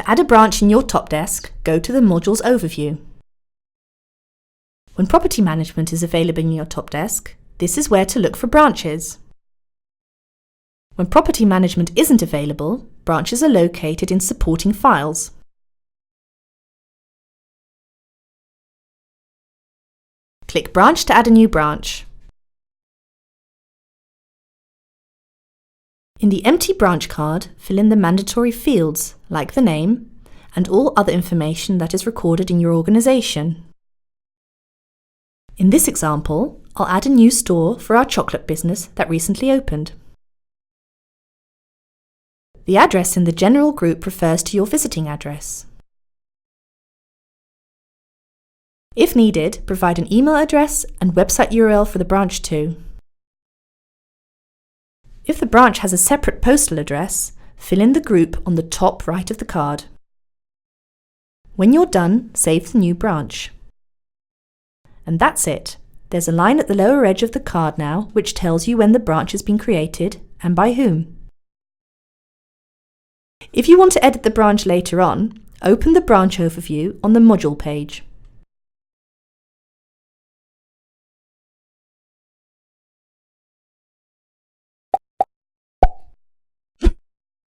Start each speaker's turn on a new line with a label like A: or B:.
A: To add a branch in your TOPdesk, go to the Modules overview. When Property Management is available in your TOPdesk, this is where to look for branches. When Property Management isn't available, branches are located in Supporting Files. Click Branch to add a new branch. In the empty branch card, fill in the mandatory fields, like the name, and all other information that is recorded in your organisation. In this example, I'll add a new store for our chocolate business that recently opened. The address in the general group refers to your visiting address. If needed, provide an email address and website URL for the branch too. If the branch has a separate postal address, fill in the group on the top right of the card. When you're done, save the new branch. And that's it. There's a line at the lower edge of the card now which tells you when the branch has been created and by whom. If you want to edit the branch later on, open the branch overview on the module page.